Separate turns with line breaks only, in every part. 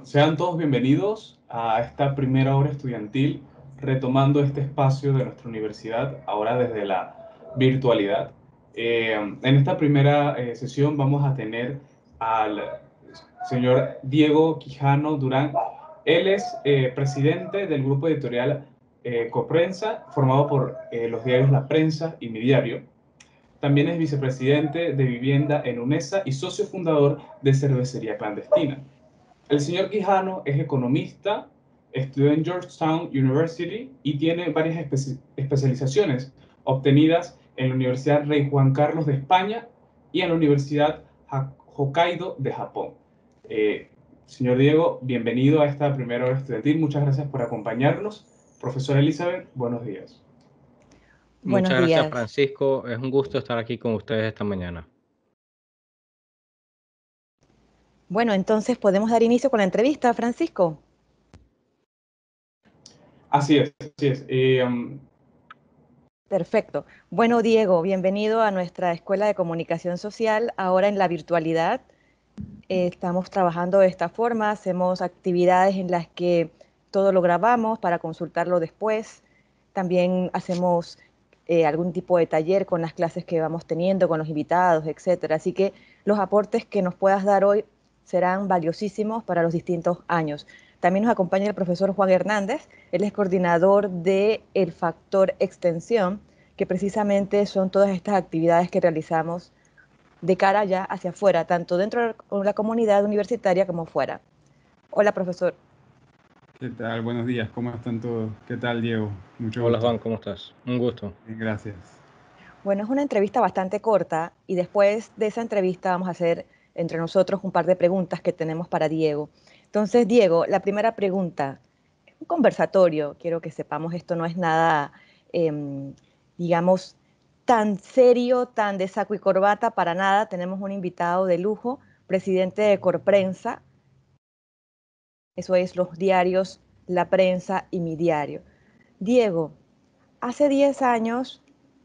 Sean todos bienvenidos a esta primera hora estudiantil, retomando este espacio de nuestra universidad, ahora desde la virtualidad. En esta primera sesión vamos a tener al señor Diego Quijano Durán. Él es presidente del grupo editorial Coprensa, formado por los diarios La Prensa y Mi Diario. También es vicepresidente de Vivienda en UNESA y socio fundador de Cervecería Clandestina. El señor Quijano es economista, estudió en Georgetown University y tiene varias especializaciones obtenidas en la Universidad Rey Juan Carlos de España y en la Universidad Hokkaido de Japón. Eh, Señor Diego, bienvenido a esta primera hora estudiantil. Muchas gracias por acompañarnos. Profesora Elizabeth, buenos días.
Buenos
Muchas gracias,
días.
Francisco. Es un gusto estar aquí con ustedes esta mañana.
Bueno, entonces podemos dar inicio con la entrevista, Francisco.
Así es, así es.
Perfecto. Bueno, Diego, bienvenido a nuestra Escuela de Comunicación Social, ahora en la virtualidad. Estamos trabajando de esta forma, hacemos actividades en las que todo lo grabamos para consultarlo después. También hacemos algún tipo de taller con las clases que vamos teniendo, con los invitados, etcétera. Así que los aportes que nos puedas dar hoy serán valiosísimos para los distintos años. También nos acompaña el profesor Juan Hernández, él es coordinador de El Factor Extensión, que precisamente son todas estas actividades que realizamos de cara ya hacia afuera, tanto dentro de la comunidad universitaria como fuera. Hola, profesor.
¿Qué tal? Buenos días, ¿cómo están todos? ¿Qué tal, Diego? Mucho
Hola
gusto.
Juan, ¿cómo estás? Un gusto.
Bien, gracias.
Bueno, es una entrevista bastante corta y después de esa entrevista vamos a hacer entre nosotros un par de preguntas que tenemos para Diego. Entonces, Diego, la primera pregunta, es un conversatorio, quiero que sepamos, esto no es nada, digamos, tan serio, tan de saco y corbata, para nada. Tenemos un invitado de lujo, presidente de Corprensa, eso es los diarios La Prensa y Mi Diario. Diego, hace 10 años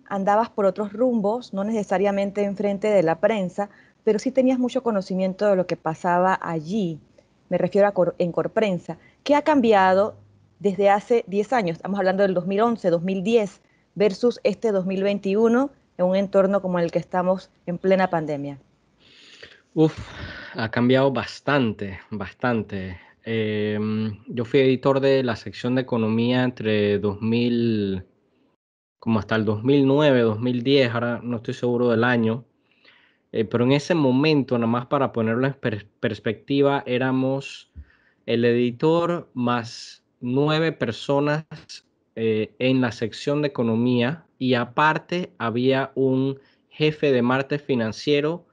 andabas por otros rumbos, no necesariamente enfrente de la prensa, pero sí tenías mucho conocimiento de lo que pasaba allí. Me refiero a en Corprensa. ¿Qué ha cambiado desde hace 10 años? Estamos hablando del 2011, 2010 versus este 2021 en un entorno como el que estamos en plena pandemia.
Uf, ha cambiado bastante, bastante. Yo fui editor de la sección de economía entre 2000, como hasta el 2009, 2010, ahora no estoy seguro del año. Pero en ese momento, nada más para ponerlo en perspectiva, éramos el editor más 9 personas en la sección de economía y aparte había un jefe de martes financiero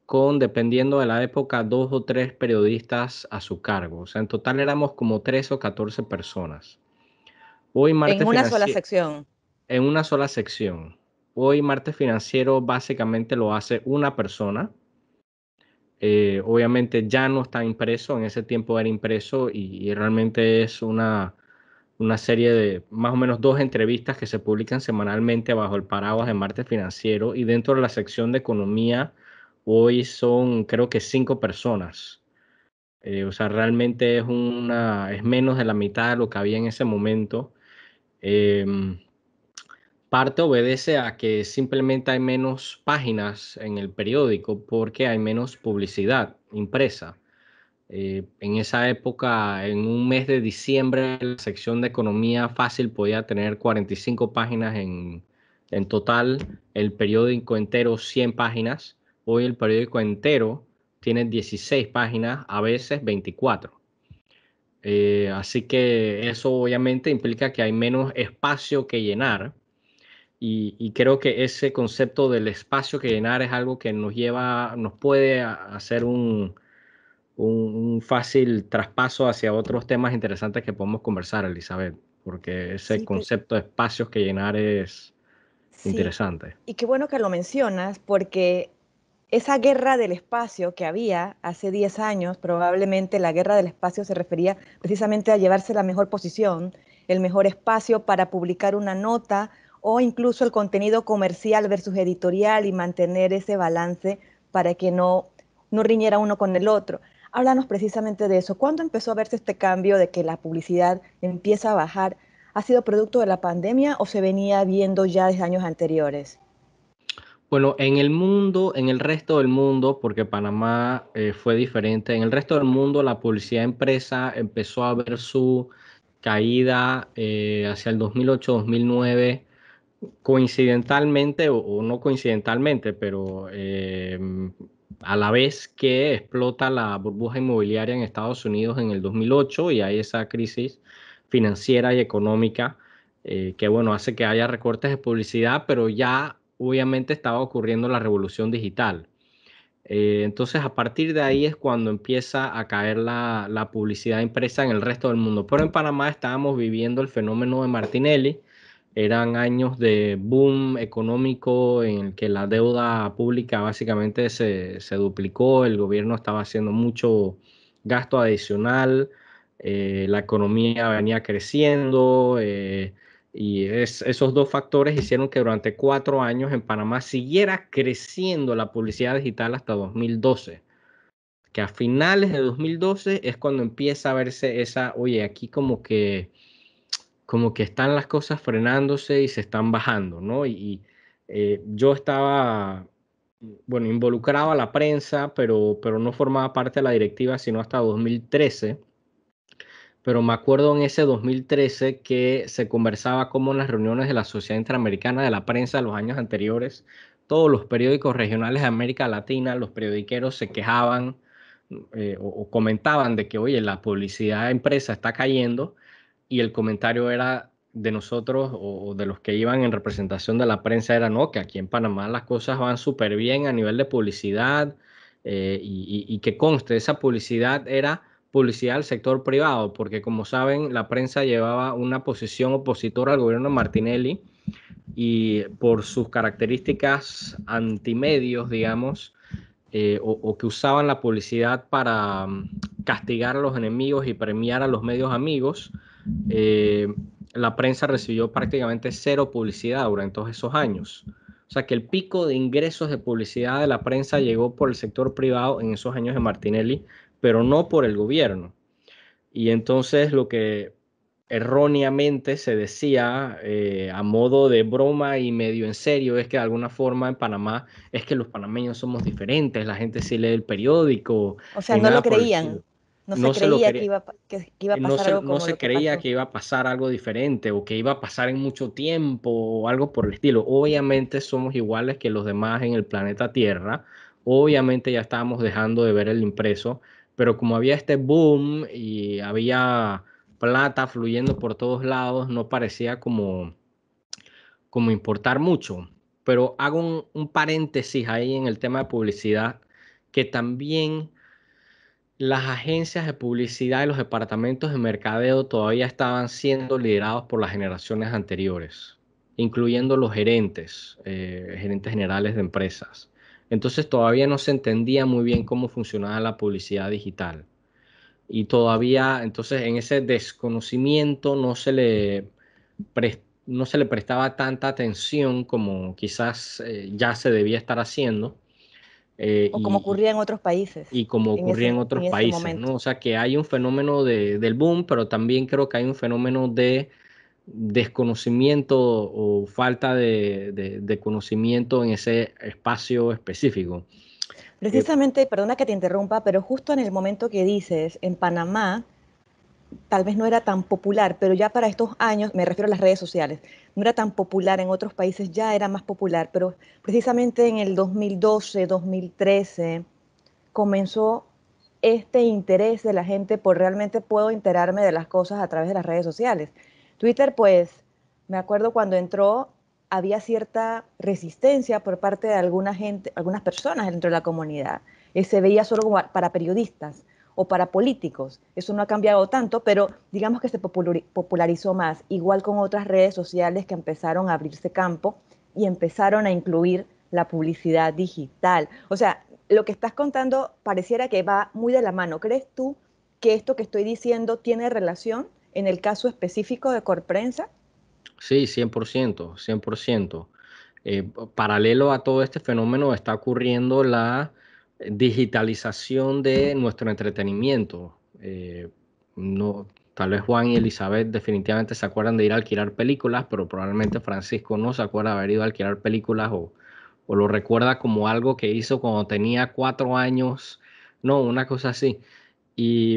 con, dependiendo de la época, 2 o 3 periodistas a su cargo. O sea, en total éramos como 13 o 14 personas. Hoy
En
martes
una sola
financiero,
sección.
en una sola sección. Hoy martes financiero básicamente lo hace una persona. Obviamente ya no está impreso, en ese tiempo era impreso y realmente es una serie de más o menos 2 entrevistas que se publican semanalmente bajo el paraguas de Martes Financiero y dentro de la sección de economía hoy son creo que 5 personas. O sea, realmente es menos de la mitad de lo que había en ese momento. Em, Parte obedece a que simplemente hay menos páginas en el periódico porque hay menos publicidad impresa. En esa época, en un mes de diciembre, la sección de economía fácil podía tener 45 páginas en total, el periódico entero 100 páginas. Hoy el periódico entero tiene 16 páginas, a veces 24. Así que eso obviamente implica que hay menos espacio que llenar. Y creo que ese concepto del espacio que llenar es algo que nos puede hacer un fácil traspaso hacia otros temas interesantes que podemos conversar, Elizabeth, porque ese
Sí,
concepto de espacios que llenar es
sí.
interesante.
Y qué bueno que lo mencionas porque esa guerra del espacio que había hace 10 años, probablemente la guerra del espacio se refería precisamente a llevarse la mejor posición, el mejor espacio para publicar una nota o incluso el contenido comercial versus editorial y mantener ese balance para que no riñera uno con el otro. Háblanos precisamente de eso. ¿Cuándo empezó a verse este cambio de que la publicidad empieza a bajar? ¿Ha sido producto de la pandemia o se venía viendo ya desde años anteriores?
Bueno, en el mundo, en el resto del mundo, porque Panamá fue diferente, en el resto del mundo la publicidad impresa empezó a ver su caída hacia el 2008-2009, coincidentalmente o no coincidentalmente, pero a la vez que explota la burbuja inmobiliaria en Estados Unidos en el 2008 y hay esa crisis financiera y económica que, bueno, hace que haya recortes de publicidad, pero ya obviamente estaba ocurriendo la revolución digital. Entonces, a partir de ahí es cuando empieza a caer la publicidad impresa en el resto del mundo. Pero en Panamá estábamos viviendo el fenómeno de Martinelli. Eran años de boom económico en el que la deuda pública básicamente se duplicó, el gobierno estaba haciendo mucho gasto adicional, la economía venía creciendo. Esos dos factores hicieron que durante 4 años en Panamá siguiera creciendo la publicidad digital hasta 2012, que a finales de 2012 es cuando empieza a verse esa, oye, aquí como que están las cosas frenándose y se están bajando, ¿no? Yo estaba, bueno, involucrado a la prensa, pero no formaba parte de la directiva sino hasta 2013. Pero me acuerdo en ese 2013 que se conversaba como en las reuniones de la Sociedad Interamericana de la Prensa de los años anteriores, todos los periódicos regionales de América Latina, los periodiqueros se quejaban o comentaban de que, oye, la publicidad impresa está cayendo y el comentario era de nosotros o de los que iban en representación de la prensa era, no, que aquí en Panamá las cosas van súper bien a nivel de publicidad y que conste, esa publicidad era publicidad al sector privado, porque como saben, la prensa llevaba una posición opositora al gobierno de Martinelli y por sus características antimedios, digamos, o que usaban la publicidad para castigar a los enemigos y premiar a los medios amigos, eh, la prensa recibió prácticamente cero publicidad durante todos esos años. O sea que el pico de ingresos de publicidad de la prensa llegó por el sector privado en esos años de Martinelli, pero no por el gobierno. Y entonces lo que erróneamente se decía a modo de broma y medio en serio es que de alguna forma en Panamá es que los panameños somos diferentes, la gente sí lee el periódico
O sea,
y
no lo
nada por el estilo.
creían, no se
No se lo
creía que
quería,
iba a pasar algo
no
como
se
lo que
creía
pasó.
que iba a pasar algo diferente o que iba a pasar en mucho tiempo o algo por el estilo. Obviamente somos iguales que los demás en el planeta Tierra. Obviamente ya estábamos dejando de ver el impreso, pero como había este boom y había plata fluyendo por todos lados, no parecía como importar mucho. Pero hago un paréntesis ahí en el tema de publicidad, que también las agencias de publicidad y los departamentos de mercadeo todavía estaban siendo liderados por las generaciones anteriores, incluyendo los gerentes, gerentes generales de empresas. Entonces todavía no se entendía muy bien cómo funcionaba la publicidad digital. Y todavía, entonces, en ese desconocimiento no se le prestaba tanta atención como quizás ya se debía estar haciendo. eh,
O como
y,
ocurría en otros países
y como ocurría en
en
otros
ese
países,
momento.
¿no? O sea, que hay un fenómeno del boom, pero también creo que hay un fenómeno de desconocimiento o falta de conocimiento en ese espacio específico. Eh,
Precisamente, perdona que te interrumpa, pero justo en el momento que dices, en Panamá, tal vez no era tan popular, pero ya para estos años, me refiero a las redes sociales, no era tan popular, en otros países ya era más popular, pero precisamente en el 2012, 2013 comenzó este interés de la gente por realmente puedo enterarme de las cosas a través de las redes sociales. Twitter, pues, me acuerdo cuando entró, había cierta resistencia por parte de alguna gente, algunas personas dentro de la comunidad. Se veía solo como para periodistas o para políticos. Eso no ha cambiado tanto, pero digamos que se popularizó más, igual con otras redes sociales que empezaron a abrirse campo y empezaron a incluir la publicidad digital. O sea, lo que estás contando pareciera que va muy de la mano. ¿Crees tú que esto que estoy diciendo tiene relación en el caso específico de Corprensa?
Sí, 100%, 100%. Paralelo a todo este fenómeno está ocurriendo digitalización de nuestro entretenimiento. No, tal vez Juan y Elizabeth definitivamente se acuerdan de ir a alquilar películas, pero probablemente Francisco no se acuerda de haber ido a alquilar películas o lo recuerda como algo que hizo cuando tenía 4 años, no, una cosa así. Y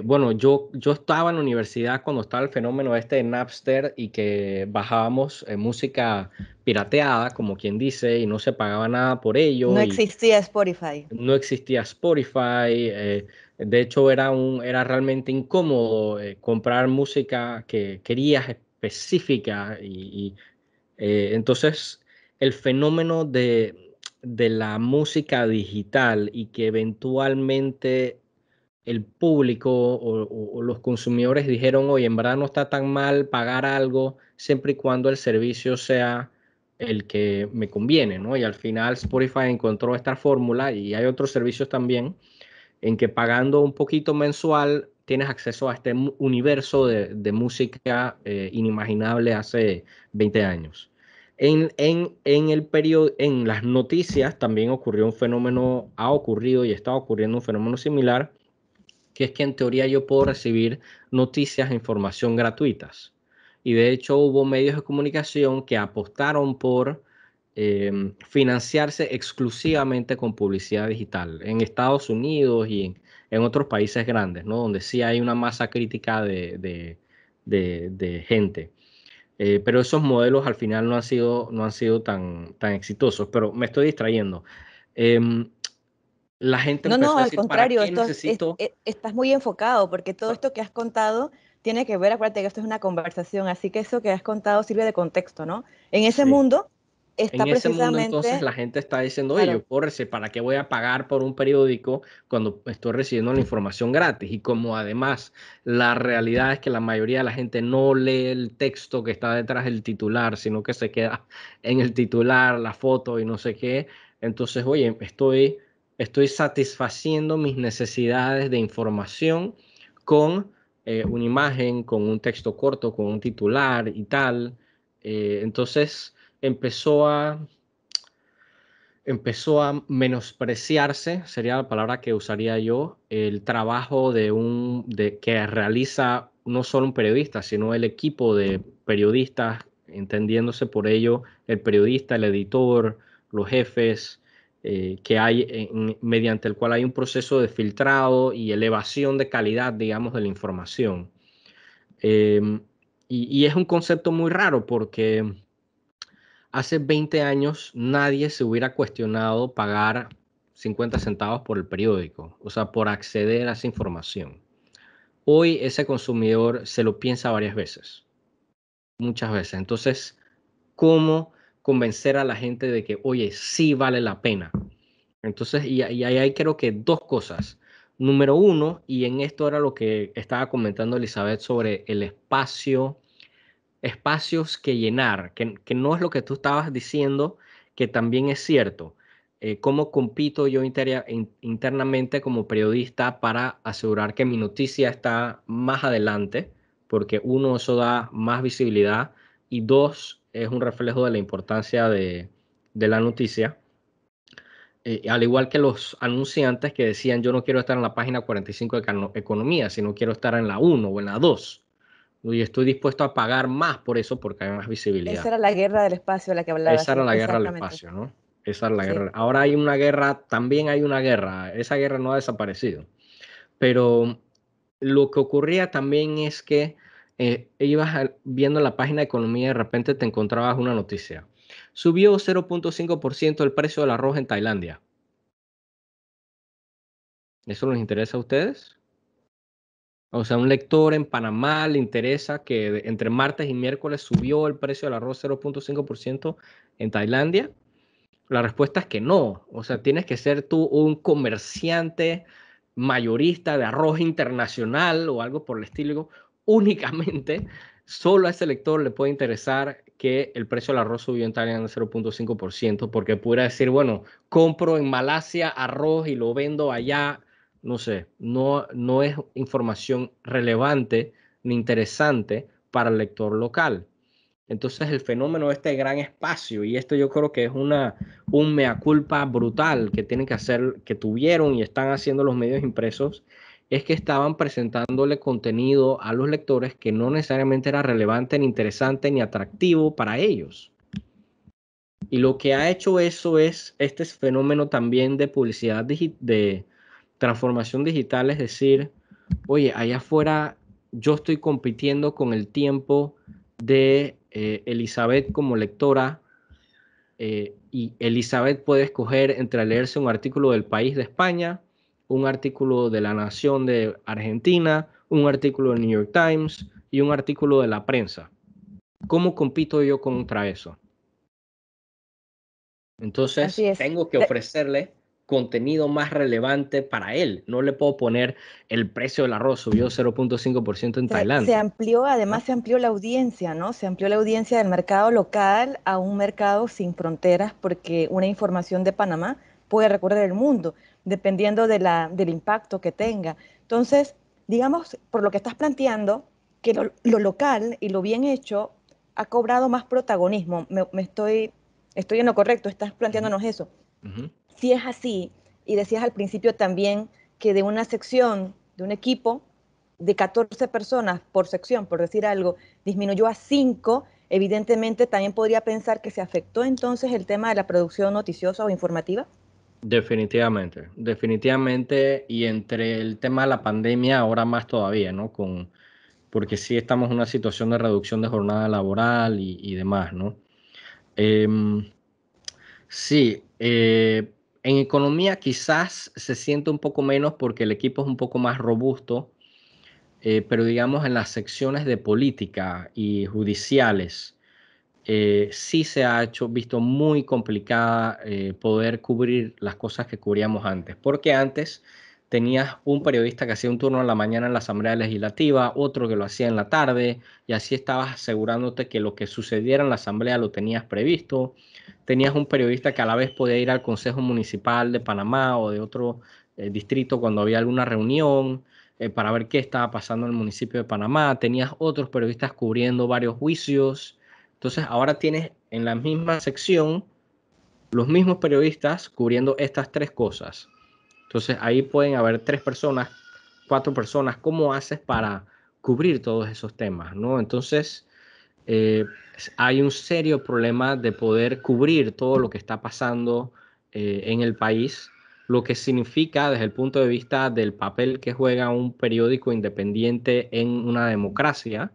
bueno, yo estaba en la universidad cuando estaba el fenómeno este de Napster y que bajábamos música pirateada, como quien dice, y no se pagaba nada por
No
ello y
existía Spotify.
no existía Spotify. De hecho, era realmente incómodo comprar música que querías específica entonces el fenómeno de la música digital y que eventualmente el público o los consumidores dijeron, oye, en verdad no está tan mal pagar algo siempre y cuando el servicio sea el que me conviene, ¿no? Y al final Spotify encontró esta fórmula y hay otros servicios también en que pagando un poquito mensual tienes acceso a este universo de música inimaginable hace 20 años. En las noticias también ocurrió un fenómeno, ha ocurrido y está ocurriendo un fenómeno similar, que es que en teoría yo puedo recibir noticias e información gratuitas. Y de hecho hubo medios de comunicación que apostaron por financiarse exclusivamente con publicidad digital en Estados Unidos y en otros países grandes, ¿no? Donde sí hay una masa crítica de gente. Pero esos modelos al final no han sido tan exitosos. Pero me estoy distrayendo. Em, la gente
No, no,
empezó a
al
decir, ¿para
contrario,
qué necesito?
estás muy enfocado porque todo esto que has contado tiene que ver, acuérdate que esto es una conversación, así que eso que has contado sirve de contexto, ¿no? En ese
Sí.
mundo está
En ese mundo entonces
precisamente,
la gente está diciendo, oye, yo
claro,
puedo recibir, ¿para qué voy a pagar por un periódico cuando estoy recibiendo la información gratis? Y como además la realidad es que la mayoría de la gente no lee el texto que está detrás del titular, sino que se queda en el titular, la foto y no sé qué. Entonces, oye, estoy satisfaciendo mis necesidades de información con una imagen, con un texto corto, con un titular y tal. Entonces empezó a, empezó a menospreciarse, sería la palabra que usaría yo, el trabajo que realiza no solo un periodista, sino el equipo de periodistas, entendiéndose por ello el periodista, el editor, los jefes, que hay mediante el cual hay un proceso de filtrado y elevación de calidad, digamos, de la información. Eh, y es un concepto muy raro porque hace 20 años nadie se hubiera cuestionado pagar 50 centavos por el periódico, o sea, por acceder a esa información. Hoy ese consumidor se lo piensa varias veces, muchas veces. Entonces, ¿cómo convencer a la gente de que, oye, sí vale la pena? Entonces, y ahí hay creo que dos cosas. Número uno, y en esto era lo que estaba comentando Elizabeth sobre el espacios que llenar, que no es lo que tú estabas diciendo, que también es cierto. ¿Cómo compito yo internamente como periodista para asegurar que mi noticia está más adelante? Porque uno, eso da más visibilidad y dos, es un reflejo de la importancia de la noticia. Al igual que los anunciantes que decían, yo no quiero estar en la página 45 de Economía, sino quiero estar en la 1 o en la 2. Y estoy dispuesto a pagar más por eso porque hay más
esa
visibilidad.
era la guerra del espacio de la que hablaba,
Esa era
sí,
la guerra al
exactamente,
espacio, ¿no? Esa era la
sí.
guerra. Ahora hay una guerra, también hay una guerra. Esa guerra no ha desaparecido. Pero lo que ocurría también es que viendo la página de economía y de repente te encontrabas una noticia. Subió 0.5% el precio del arroz en Tailandia. ¿Eso les interesa a ustedes? O sea, un lector en Panamá le interesa que entre martes y miércoles subió el precio del arroz 0.5% en Tailandia. La respuesta es que no. O sea, tienes que ser tú un comerciante mayorista de arroz internacional o algo por el estilo. Únicamente, solo a ese lector le puede interesar que el precio del arroz subió en Tailandia 0.5%, porque pudiera decir, bueno, compro en Malasia arroz y lo vendo allá. No sé, no es información relevante ni interesante para el lector local. Entonces el fenómeno de este gran espacio, y esto yo creo que es un mea culpa brutal que tienen que hacer, que tuvieron y están haciendo los medios impresos, es que estaban presentándole contenido a los lectores que no necesariamente era relevante, ni interesante, ni atractivo para ellos. Y lo que ha hecho eso es este fenómeno también de publicidad, de transformación digital, es decir, oye, allá afuera yo estoy compitiendo con el tiempo de Elizabeth como lectora, y Elizabeth puede escoger entre leerse un artículo del País de España, un artículo de La Nación de Argentina, un artículo del New York Times y un artículo de La Prensa. ¿Cómo compito yo contra eso?
Así
Entonces
es.
tengo que ofrecerle contenido más relevante para él. No le puedo poner el precio del arroz subió 0.5% en
Se
Tailandia,
amplió,
¿no?
además se amplió la audiencia, ¿no? Se amplió la audiencia del mercado local a un mercado sin fronteras porque una información de Panamá puede recorrer el mundo, dependiendo del impacto que tenga. Entonces, digamos, por lo que estás planteando, que lo local y lo bien hecho ha cobrado más protagonismo. Estoy en lo correcto, estás
Ujú,
planteándonos eso.
ujú.
Si es así, y decías al principio también que de una sección, de un equipo de 14 personas por sección, por decir algo, disminuyó a 5, evidentemente también podría pensar que se afectó entonces el tema de la producción noticiosa o informativa.
Definitivamente, definitivamente, y entre el tema de la pandemia ahora más todavía, ¿no? Porque sí estamos en una situación de reducción de jornada laboral y demás, ¿no? Em, sí, en economía quizás se siente un poco menos porque el equipo es un poco más robusto, pero digamos en las secciones de política y judiciales, sí se ha visto muy complicada poder cubrir las cosas que cubríamos antes, porque antes tenías un periodista que hacía un turno en la mañana en la Asamblea Legislativa, otro que lo hacía en la tarde, y así estabas asegurándote que lo que sucediera en la Asamblea lo tenías previsto. Tenías un periodista que a la vez podía ir al Consejo Municipal de Panamá o de otro distrito cuando había alguna reunión, para ver qué estaba pasando en el municipio de Panamá. Tenías otros periodistas cubriendo varios juicios. Entonces ahora tienes en la misma sección los mismos periodistas cubriendo estas tres cosas. Entonces ahí pueden haber 3 personas, 4 personas. ¿Cómo haces para cubrir todos esos temas, ¿no? Entonces eh, hay un serio problema de poder cubrir todo lo que está pasando en el país, lo que significa desde el punto de vista del papel que juega un periódico independiente en una democracia,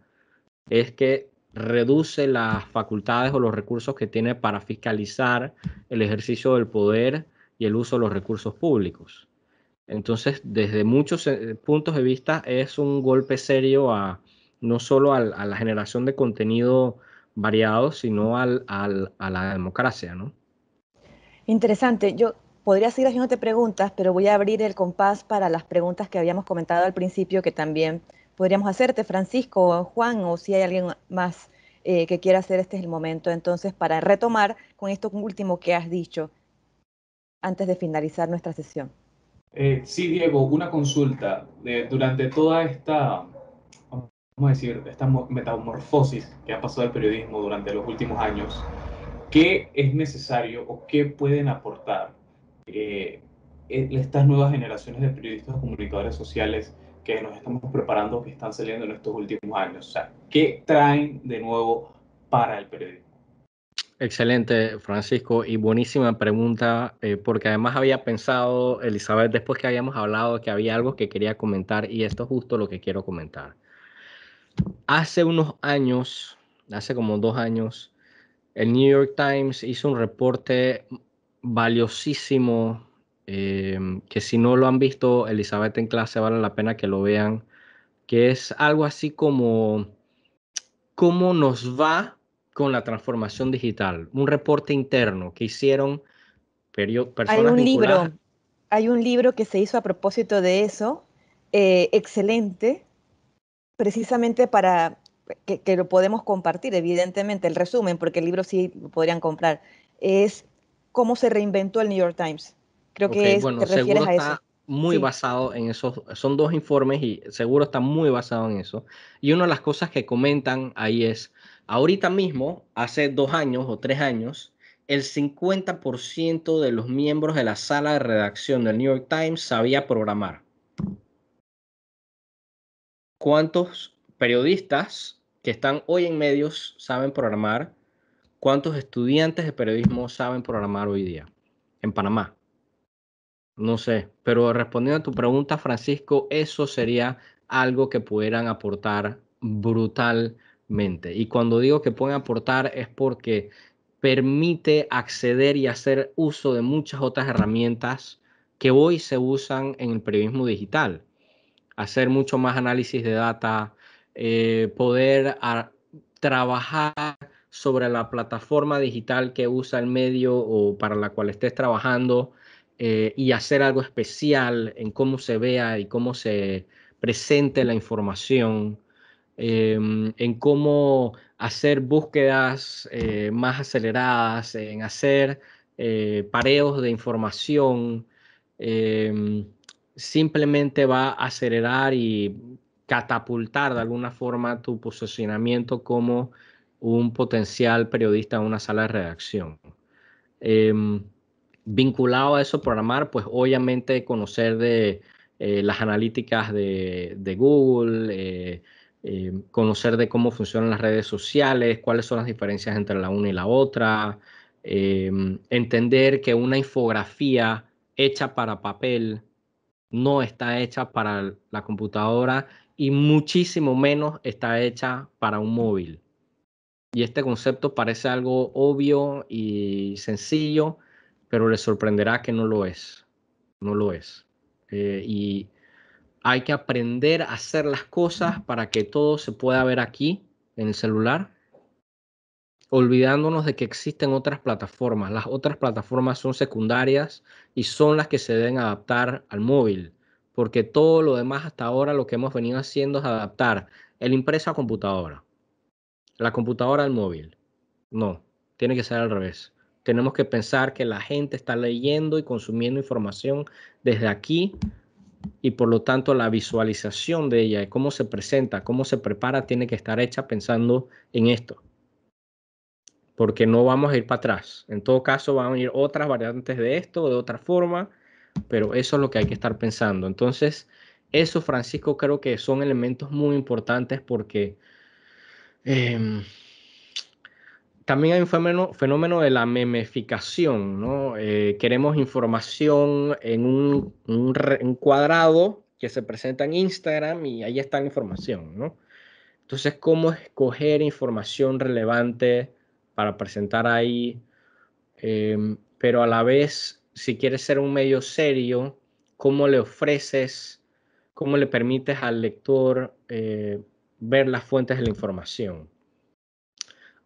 es que reduce las facultades o los recursos que tiene para fiscalizar el ejercicio del poder y el uso de los recursos públicos. Entonces, desde muchos puntos de vista, es un golpe serio no solo a la generación de contenido variado, sino a la democracia, ¿no?
Interesante. Yo podría seguir haciéndote preguntas, pero voy a abrir el compás para las preguntas que habíamos comentado al principio, que también podríamos hacerte, Francisco o Juan, o si hay alguien más que quiera hacer, este es el momento. Entonces, para retomar con esto último que has dicho, antes de finalizar nuestra sesión.
Sí, Diego, una consulta. Durante toda esta, vamos a decir, esta metamorfosis que ha pasado el periodismo durante los últimos años, ¿qué es necesario o qué pueden aportar estas nuevas generaciones de periodistas o comunicadores sociales que nos estamos preparando, que están saliendo en estos últimos años? O sea, ¿qué traen de nuevo para el periodismo?
Excelente, Francisco, y buenísima pregunta, porque además había pensado, Elizabeth, después que habíamos hablado, que había algo que quería comentar, y esto es justo lo que quiero comentar. Hace unos años, hace como 2 años, el New York Times hizo un reporte valiosísimo, que si no lo han visto, Elizabeth, en clase, vale la pena que lo vean, que es algo así como cómo nos va con la transformación digital. Un reporte interno que hicieron
Hay
personas
un
vinculadas.
libro, hay un libro que se hizo a propósito de eso, excelente, precisamente para que lo podemos compartir, evidentemente, el resumen, porque el libro sí lo podrían comprar, es cómo se reinventó el New York Times. Creo
Ok,
que te
bueno,
refieres
seguro
a eso.
está muy
Sí,
basado en esos, son 2 informes y seguro está muy basado en eso. Y una de las cosas que comentan ahí es Ahorita mismo, hace 2 años o 3 años, el 50% de los miembros de la sala de redacción del New York Times sabía programar. ¿Cuántos periodistas que están hoy en medios saben programar? ¿Cuántos estudiantes de periodismo saben programar hoy día en Panamá? No sé, pero respondiendo a tu pregunta, Francisco, eso sería algo que pudieran aportar brutalmente. Y cuando digo que pueden aportar es porque permite acceder y hacer uso de muchas otras herramientas que hoy se usan en el periodismo digital. Hacer mucho más análisis de data, poder trabajar sobre la plataforma digital que usa el medio o para la cual estés trabajando, y hacer algo especial en cómo se vea y cómo se presente la información, en cómo hacer búsquedas más aceleradas, en hacer pareos de información. Simplemente va a acelerar y catapultar de alguna forma tu posicionamiento como un potencial periodista en una sala de redacción. Em, Vinculado a eso, programar, pues obviamente conocer de las analíticas de Google, conocer de cómo funcionan las redes sociales, cuáles son las diferencias entre la una y la otra, entender que una infografía hecha para papel no está hecha para la computadora y muchísimo menos está hecha para un móvil. Y este concepto parece algo obvio y sencillo, pero les sorprenderá que no lo es. No lo es. Y hay que aprender a hacer las cosas para que todo se pueda ver aquí en el celular, olvidándonos de que existen otras plataformas. Las otras plataformas son secundarias y son las que se deben adaptar al móvil, porque todo lo demás hasta ahora lo que hemos venido haciendo es adaptar el impreso a computadora, la computadora al móvil. No, tiene que ser al revés. Tenemos que pensar que la gente está leyendo y consumiendo información desde aquí y por lo tanto la visualización de ella y cómo se presenta, cómo se prepara, tiene que estar hecha pensando en esto. Porque no vamos a ir para atrás. En todo caso, van a ir otras variantes de esto, de otra forma, pero eso es lo que hay que estar pensando. Entonces, eso, Francisco, creo que son elementos muy importantes porque también hay un fenómeno de la memificación, ¿no? Queremos información en un cuadrado que se presenta en Instagram y ahí está la información, ¿no? Entonces, ¿cómo escoger información relevante para presentar ahí? Pero a la vez, si quieres ser un medio serio, ¿cómo le ofreces, cómo le permites al lector ver las fuentes de la información?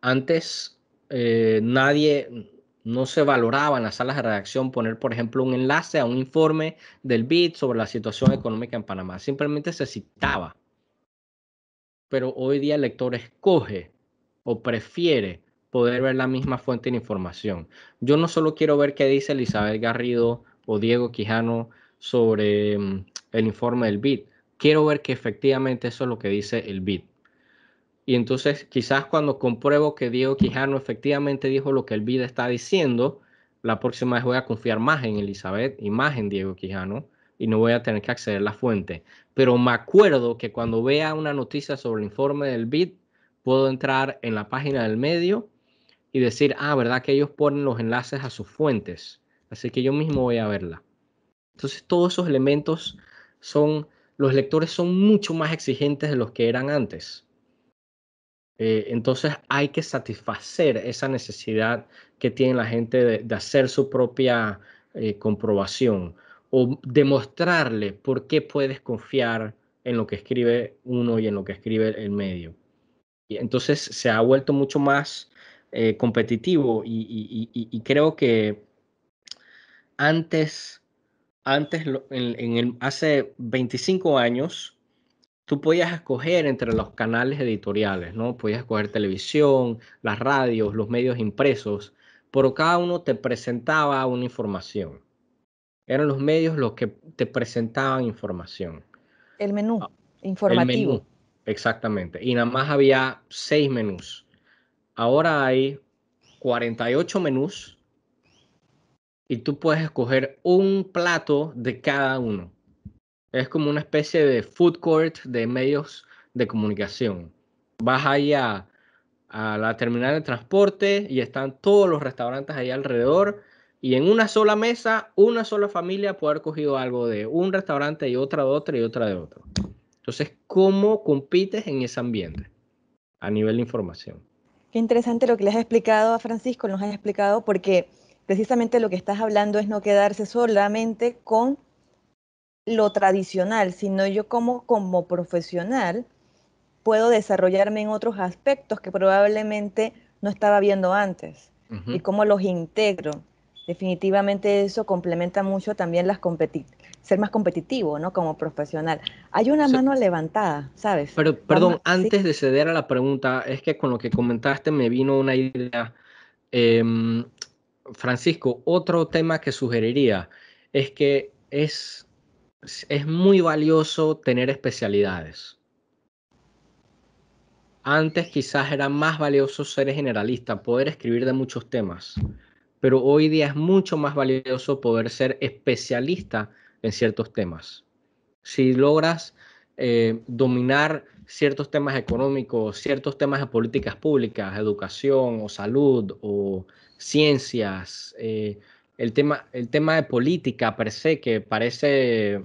Antes no se valoraba en las salas de redacción poner, por ejemplo, un enlace a un informe del BID sobre la situación económica en Panamá. Simplemente se citaba. Pero hoy día el lector escoge o prefiere poder ver la misma fuente de información. Yo no solo quiero ver qué dice Elizabeth Garrido o Diego Quijano sobre el informe del BID. Quiero ver que efectivamente eso es lo que dice el BID. Y entonces quizás cuando compruebo que Diego Quijano efectivamente dijo lo que el BID está diciendo, la próxima vez voy a confiar más en Elizabeth y más en Diego Quijano y no voy a tener que acceder a la fuente. Pero me acuerdo que cuando vea una noticia sobre el informe del BID, puedo entrar en la página del medio y decir, verdad que ellos ponen los enlaces a sus fuentes. Así que yo mismo voy a verla. Entonces todos esos elementos los lectores son mucho más exigentes de los que eran antes. Entonces hay que satisfacer esa necesidad que tiene la gente de hacer su propia comprobación o demostrarle por qué puedes confiar en lo que escribe uno y en lo que escribe el medio. Y entonces se ha vuelto mucho más competitivo y creo que antes hace 25 años, tú podías escoger entre los canales editoriales, ¿no? Podías escoger televisión, las radios, los medios impresos, pero cada uno te presentaba una información. Eran los medios los que te presentaban información.
El menú
El
informativo.
menú, exactamente. Y nada más había 6 menús. Ahora hay 48 menús y tú puedes escoger un plato de cada uno. Es como una especie de food court de medios de comunicación. Vas ahí a la terminal de transporte y están todos los restaurantes ahí alrededor y en una sola mesa, una sola familia puede haber cogido algo de un restaurante y otra de otro y otra de otro. Entonces, ¿cómo compites en ese ambiente a nivel de información?
Qué interesante lo que le has explicado a Francisco, nos has explicado porque precisamente lo que estás hablando es no quedarse solamente con lo tradicional, sino yo como profesional puedo desarrollarme en otros aspectos que probablemente no estaba viendo antes y cómo los integro. Definitivamente eso complementa mucho también ser más competitivo, ¿no? Como profesional. Hay una
Sí,
mano levantada, ¿sabes?
pero,
Vamos
perdón,
¿sí?
antes de ceder a la pregunta, es que con lo que comentaste me vino una idea. Em, Francisco, otro tema que sugeriría es que es muy valioso tener especialidades. Antes quizás era más valioso ser generalista, poder escribir de muchos temas, pero hoy día es mucho más valioso poder ser especialista en ciertos temas. Si logras dominar ciertos temas económicos, ciertos temas de políticas públicas, educación o salud o ciencias, el tema de política per se, que parece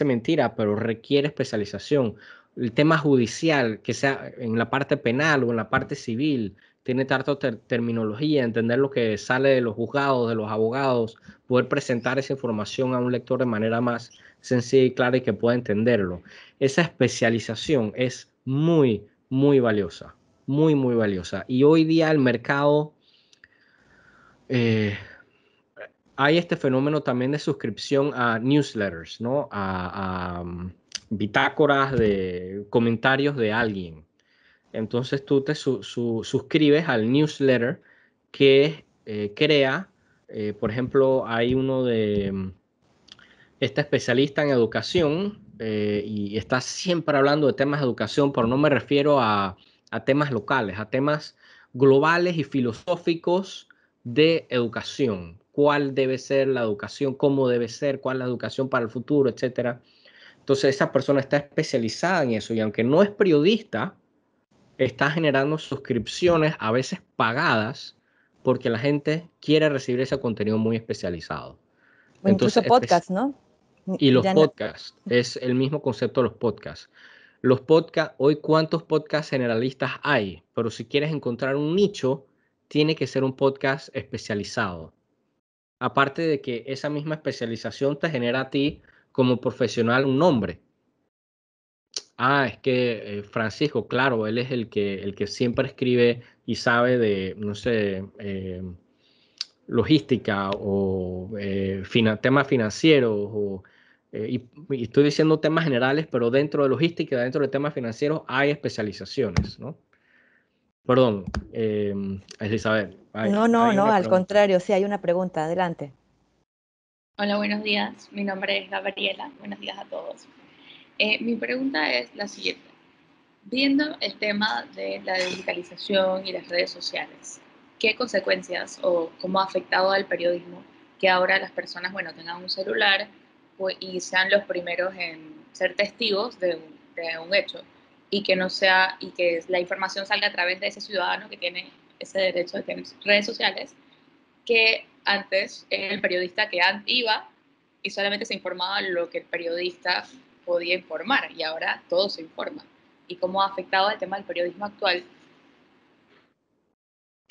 mentira, pero requiere especialización. El tema judicial, que sea en la parte penal o en la parte civil, tiene tanta terminología, entender lo que sale de los juzgados, de los abogados, poder presentar esa información a un lector de manera más sencilla y clara y que pueda entenderlo. Esa especialización es muy, muy valiosa, muy, muy valiosa. Y hoy día el mercado, eh, hay este fenómeno también de suscripción a newsletters, ¿no? A bitácoras de comentarios de alguien. Entonces tú te suscribes al newsletter que crea, por ejemplo, hay uno de este especialista en educación y está siempre hablando de temas de educación, pero no me refiero a temas locales, a temas globales y filosóficos de educación. ¿Cuál debe ser la educación? ¿Cómo debe ser? ¿Cuál es la educación para el futuro? Etcétera. Entonces esa persona está especializada en eso y aunque no es periodista, está generando suscripciones a veces pagadas porque la gente quiere recibir ese contenido muy especializado.
O incluso
Entonces,
podcast, ¿no?
y los
Ya no,
podcasts, es el mismo concepto de los podcasts. Los podcasts, hoy cuántos podcasts generalistas hay, pero si quieres encontrar un nicho, tiene que ser un podcast especializado. Aparte de que esa misma especialización te genera a ti como profesional un nombre. Ah, es que Francisco, claro, él es el que siempre escribe y sabe de, no sé, logística o temas financieros y estoy diciendo temas generales, pero dentro de logística, dentro de temas financieros hay especializaciones, ¿no? Perdón, Elizabeth, hay
no,
una
al
pregunta.
contrario, sí hay una pregunta, adelante.
Hola, buenos días. Mi nombre es Gabriela. Buenos días a todos. Mi pregunta es la siguiente. Viendo el tema de la digitalización y las redes sociales, ¿qué consecuencias o cómo ha afectado al periodismo que ahora las personas, bueno, tengan un celular pues, y sean los primeros en ser testigos de un hecho y que no sea y que la información salga a través de ese ciudadano que tiene ese derecho de tener redes sociales que antes el periodista que iba y solamente se informaba lo que el periodista podía informar y ahora todo se informa. ¿Y cómo ha afectado el tema del periodismo actual?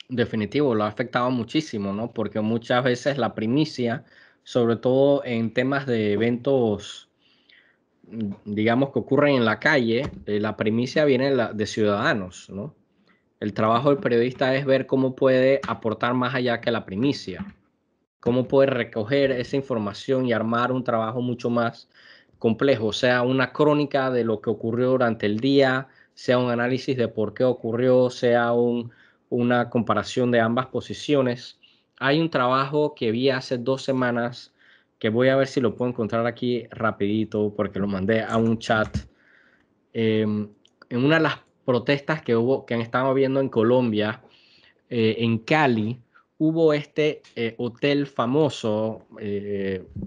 Definitivo, lo ha afectado muchísimo, ¿no? Porque muchas veces la primicia, sobre todo en temas de eventos, digamos, que ocurren en la calle, la primicia viene de ciudadanos, ¿no? El trabajo del periodista es ver cómo puede aportar más allá que la primicia, cómo puede recoger esa información y armar un trabajo mucho más complejo, sea una crónica de lo que ocurrió durante el día, sea un análisis de por qué ocurrió, sea una comparación de ambas posiciones. Hay un trabajo que vi hace 2 semanas que voy a ver si lo puedo encontrar aquí rapidito porque lo mandé a un chat. En una de las protestas que han estado viendo en Colombia, en Cali, hubo este hotel famoso.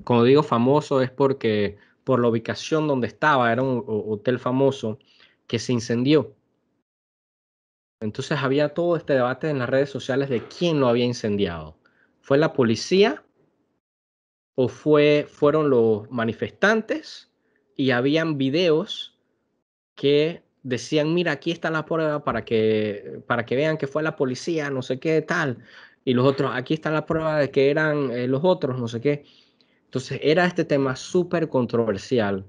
Cuando digo famoso es porque por la ubicación donde estaba, era un hotel famoso que se incendió. Entonces había todo este debate en las redes sociales de quién lo había incendiado. ¿Fue la policía o fueron los manifestantes? Y habían videos que decían, mira, aquí está la prueba para que vean que fue la policía, no sé qué, tal. Y los otros, aquí está la prueba de que eran los otros, no sé qué. Entonces era este tema súper controversial.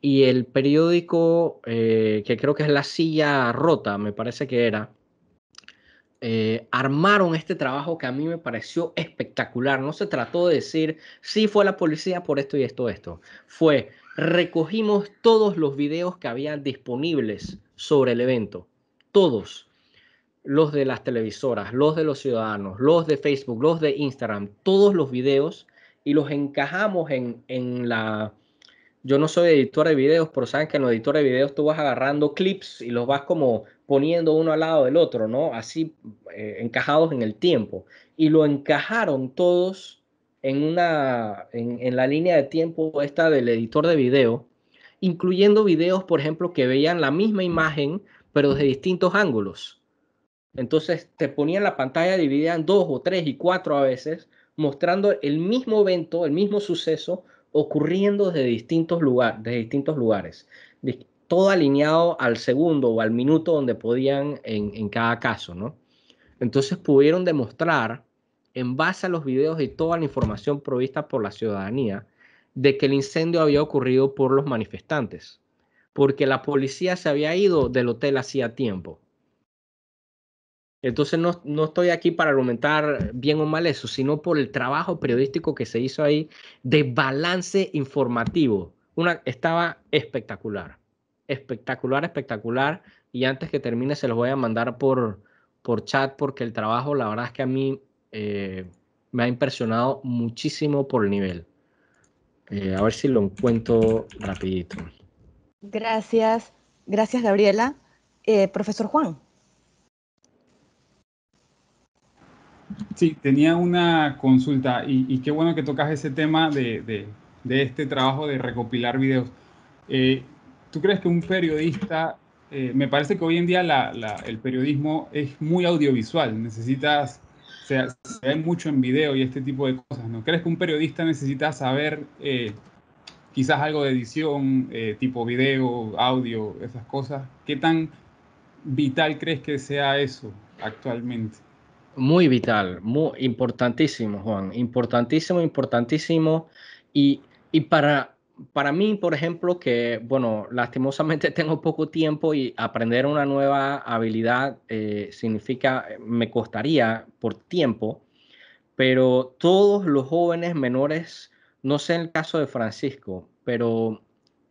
Y el periódico, que creo que es La Silla Rota, me parece que era, armaron este trabajo que a mí me pareció espectacular. No se trató de decir, sí fue la policía por esto y esto. Fue, recogimos todos los videos que habían disponibles sobre el evento. Todos. Los de las televisoras, los de los ciudadanos, los de Facebook, los de Instagram. Todos los videos y los encajamos en la... Yo no soy editor de videos, pero saben que en los editores de videos tú vas agarrando clips y los vas como poniendo uno al lado del otro, ¿no? Así encajados en el tiempo. Y lo encajaron todos en la línea de tiempo esta del editor de video, incluyendo videos, por ejemplo, que veían la misma imagen, pero desde distintos ángulos. Entonces te ponían la pantalla dividida en 2 o 3 y 4 a veces, mostrando el mismo evento, el mismo suceso ocurriendo desde distintos lugares, todo alineado al segundo o al minuto donde podían en cada caso, ¿no? Entonces pudieron demostrar, en base a los videos y toda la información provista por la ciudadanía, de que el incendio había ocurrido por los manifestantes, porque la policía se había ido del hotel hacía tiempo. Entonces no estoy aquí para argumentar bien o mal eso, sino por el trabajo periodístico que se hizo ahí de balance informativo. Estaba espectacular, espectacular, espectacular. Y antes que termine se los voy a mandar por chat porque el trabajo, la verdad es que a mí me ha impresionado muchísimo por el nivel. A ver si lo encuentro rapidito.
Gracias, gracias Gabriela. Profesor Juan.
Sí, tenía una consulta y qué bueno que tocas ese tema de este trabajo de recopilar videos. Eh, ¿Tú crees que un periodista, me parece que hoy en día el periodismo es muy audiovisual, se ve mucho en video y este tipo de cosas, ¿no? ¿Crees que un periodista necesita saber quizás algo de edición, tipo video, audio, esas cosas? ¿Qué tan vital crees que sea eso actualmente?
Muy vital, muy importantísimo, Juan, importantísimo, importantísimo. Y, y para mí, por ejemplo, que, bueno, lastimosamente tengo poco tiempo y aprender una nueva habilidad significa, me costaría por tiempo, pero todos los jóvenes menores, no sé en el caso de Francisco, pero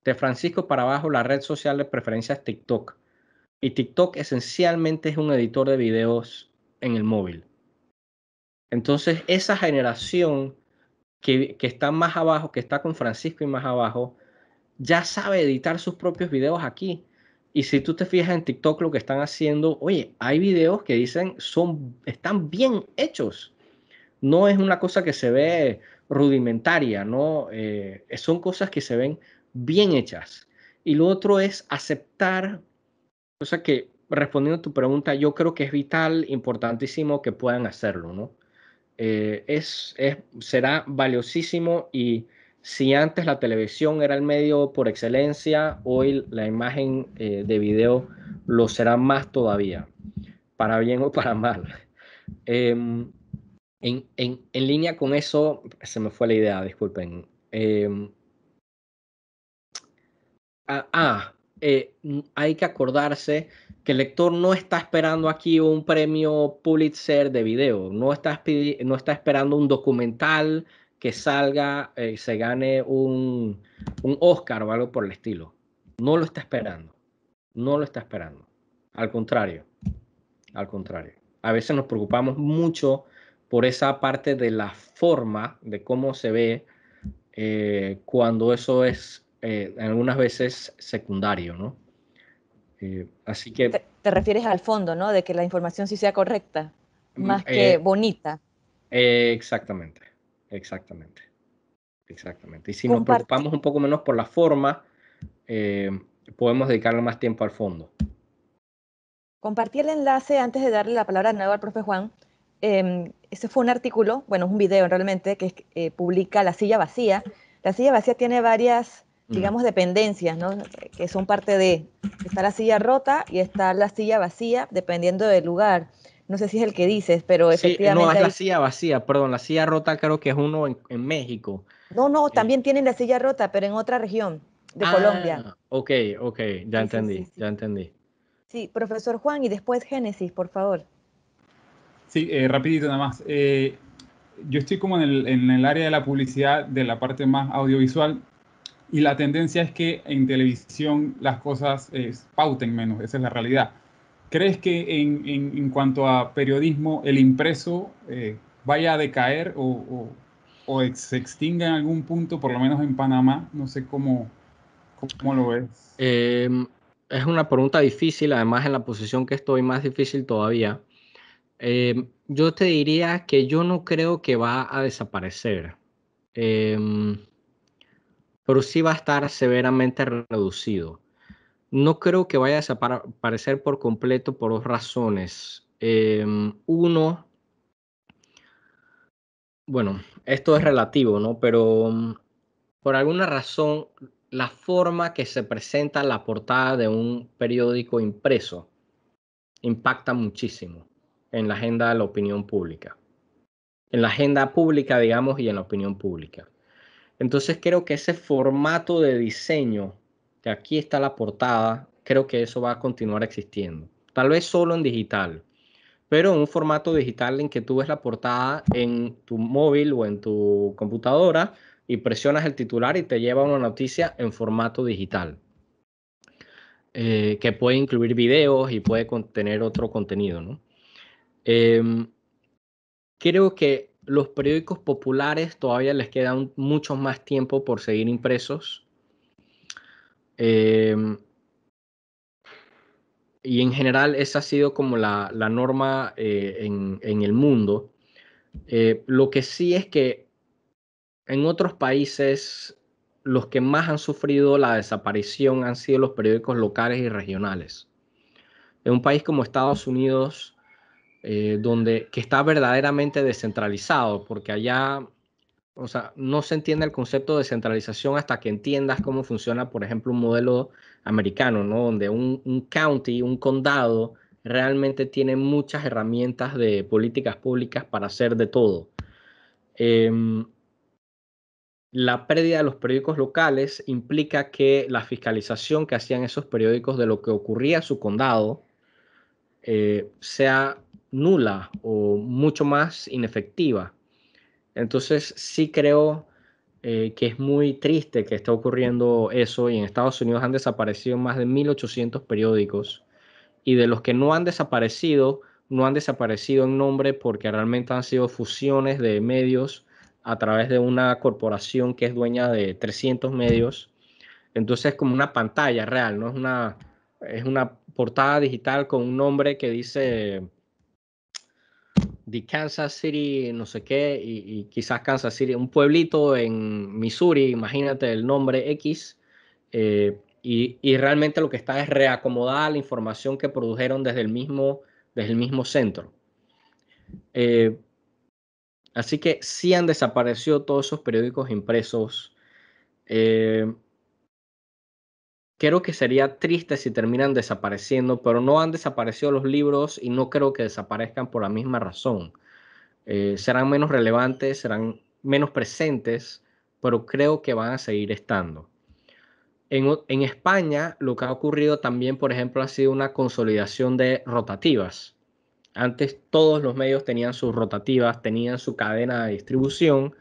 de Francisco para abajo, la red social de preferencia es TikTok. Y TikTok esencialmente es un editor de videos en el móvil. Entonces, esa generación que está más abajo, que está con Francisco y más abajo, ya sabe editar sus propios videos aquí. Y si tú te fijas en TikTok lo que están haciendo, oye, hay videos que dicen están bien hechos. No es una cosa que se ve rudimentaria, ¿no? Son cosas que se ven bien hechas. Y lo otro es aceptar, o sea que respondiendo a tu pregunta, yo creo que es vital, importantísimo que puedan hacerlo, ¿no? Será valiosísimo y si antes la televisión era el medio por excelencia, hoy la imagen de video lo será más todavía, para bien o para mal. En línea con eso, se me fue la idea, disculpen. Hay que acordarse que el lector no está esperando aquí un premio Pulitzer de video, no está esperando un documental que salga, se gane un Oscar o algo por el estilo. No lo está esperando, no lo está esperando. Al contrario, al contrario. A veces nos preocupamos mucho por esa parte de la forma, de cómo se ve, cuando eso es algunas veces secundario, ¿no? Así que
Te refieres al fondo, ¿no? De que la información sí sea correcta. más que bonita.
Exactamente, exactamente, exactamente. Y si nos
Comparti-
preocupamos un poco menos por la forma, podemos dedicarle más tiempo al fondo.
Compartí el enlace antes de darle la palabra de nuevo al profe Juan. Ese fue un artículo, bueno, es un video realmente, que publica La Silla Vacía. La Silla Vacía tiene varias, digamos, dependencias, ¿no? Que son parte de, está la silla rota y está la silla vacía, dependiendo del lugar. No sé si es el que dices, pero
Sí, no,
efectivamente
es la
hay...
silla vacía, perdón, la silla rota creo que es uno en México.
No, no,
Eh,
también tienen la silla rota, pero en otra región de Colombia.
ok, ok, ya
Sí, sí, sí,
entendí,
sí.
ya entendí.
Sí, profesor Juan, y después Génesis, por favor.
Sí, rapidito nada más. Yo estoy como en el área de la publicidad, de la parte más audiovisual, y la tendencia es que en televisión las cosas pauten menos, esa es la realidad. ¿Crees que en cuanto a periodismo el impreso vaya a decaer o se extinga en algún punto, por lo menos en Panamá? No sé cómo lo ves.
Em, es una pregunta difícil, además en la posición que estoy, más difícil todavía. Yo te diría que yo no creo que va a desaparecer, em, pero sí va a estar severamente reducido. No creo que vaya a desaparecer por completo por dos razones. Uno, bueno, esto es relativo, ¿no? Pero por alguna razón, la forma que se presenta la portada de un periódico impreso impacta muchísimo en la agenda de la opinión pública. En la agenda pública, digamos, y en la opinión pública. Entonces creo que ese formato de diseño, que aquí está la portada, creo que eso va a continuar existiendo. Tal vez solo en digital, pero en un formato digital en que tú ves la portada en tu móvil o en tu computadora y presionas el titular y te lleva una noticia en formato digital, que puede incluir videos y puede contener otro contenido, ¿no? Em, Creo que los periódicos populares todavía les queda mucho más tiempo por seguir impresos. Em, y en general esa ha sido como la norma en el mundo. Lo que sí es que en otros países los que más han sufrido la desaparición han sido los periódicos locales y regionales. En un país como Estados Unidos, que está verdaderamente descentralizado, porque allá, o sea, no se entiende el concepto de descentralización hasta que entiendas cómo funciona, por ejemplo, un modelo americano, ¿no? Donde un county, un condado, realmente tiene muchas herramientas de políticas públicas para hacer de todo. La pérdida de los periódicos locales implica que la fiscalización que hacían esos periódicos de lo que ocurría en su condado sea nula o mucho más inefectiva. Entonces sí creo que es muy triste que está ocurriendo eso y en Estados Unidos han desaparecido más de 1.800 periódicos y de los que no han desaparecido, no han desaparecido en nombre porque realmente han sido fusiones de medios a través de una corporación que es dueña de 300 medios. Entonces es como una pantalla real, ¿no? Es una portada digital con un nombre que dice The Kansas City, no sé qué, y quizás Kansas City, un pueblito en Missouri, imagínate el nombre X, y realmente lo que está es reacomodar la información que produjeron desde el mismo centro. Así que sí han desaparecido todos esos periódicos impresos. Eh, Creo que sería triste si terminan desapareciendo, pero no han desaparecido los libros y no creo que desaparezcan por la misma razón. Serán menos relevantes, serán menos presentes, pero creo que van a seguir estando. En España, lo que ha ocurrido también, por ejemplo, ha sido una consolidación de rotativas. Antes todos los medios tenían sus rotativas, tenían su cadena de distribución.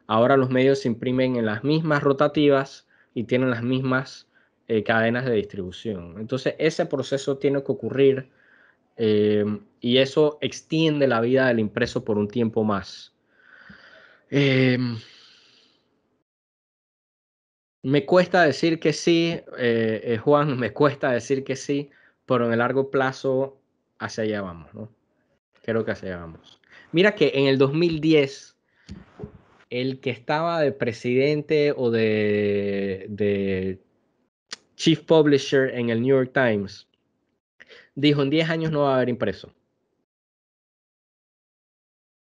Ahora los medios se imprimen en las mismas rotativas y tienen las mismas cadenas de distribución. Entonces, ese proceso tiene que ocurrir y eso extiende la vida del impreso por un tiempo más. Eh, Me cuesta decir que sí, Juan, me cuesta decir que sí, pero en el largo plazo hacia allá vamos, ¿no? Creo que hacia allá vamos. Mira que en el 2010, el que estaba de presidente o de Chief Publisher en el New York Times dijo, en 10 años no va a haber impreso.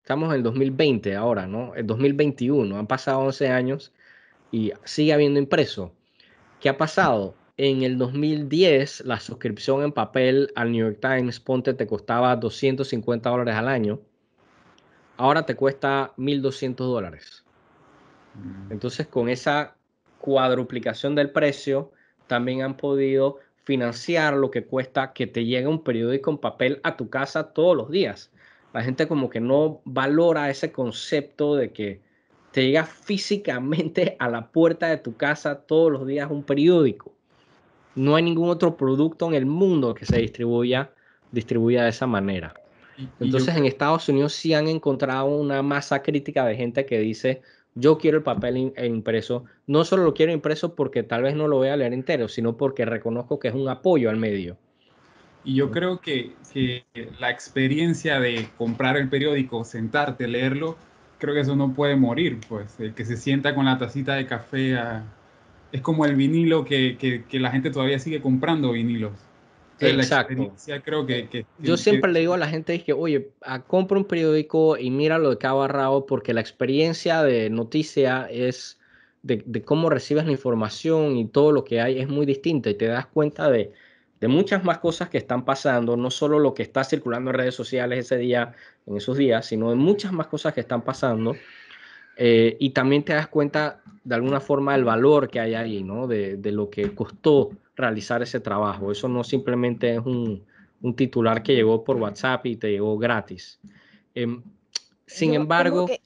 Estamos en el 2020 ahora, ¿no? El 2021, han pasado 11 años y sigue habiendo impreso. ¿Qué ha pasado? En el 2010, la suscripción en papel al New York Times, ponte, te costaba $250 al año. Ahora te cuesta $1,200. Entonces, con esa cuadruplicación del precio, también han podido financiar lo que cuesta que te llegue un periódico en papel a tu casa todos los días. La gente como que no valora ese concepto de que te llega físicamente a la puerta de tu casa todos los días un periódico. No hay ningún otro producto en el mundo que se distribuya de esa manera. Entonces en Estados Unidos sí han encontrado una masa crítica de gente que dice, yo quiero el papel impreso, no solo lo quiero impreso porque tal vez no lo voy a leer entero, sino porque reconozco que es un apoyo al medio.
Y yo creo que la experiencia de comprar el periódico, sentarte, leerlo, creo que eso no puede morir, pues. El que se sienta con la tacita de café, es como el vinilo que la gente todavía sigue comprando vinilos. Entonces, la
Exacto.
experiencia creo que
Yo siempre le digo a la gente que, oye, compra un periódico y mira lo de cabo a rabo, porque la experiencia de noticia es de cómo recibes la información y todo lo que hay es muy distinta y te das cuenta de muchas más cosas que están pasando, no solo lo que está circulando en redes sociales ese día, en esos días, sino de muchas más cosas que están pasando. Y también te das cuenta de alguna forma del valor que hay ahí, ¿no? De lo que costó realizar ese trabajo. Eso no simplemente es un titular que llegó por WhatsApp y te llegó gratis. Sin
Yo tengo
embargo,
que,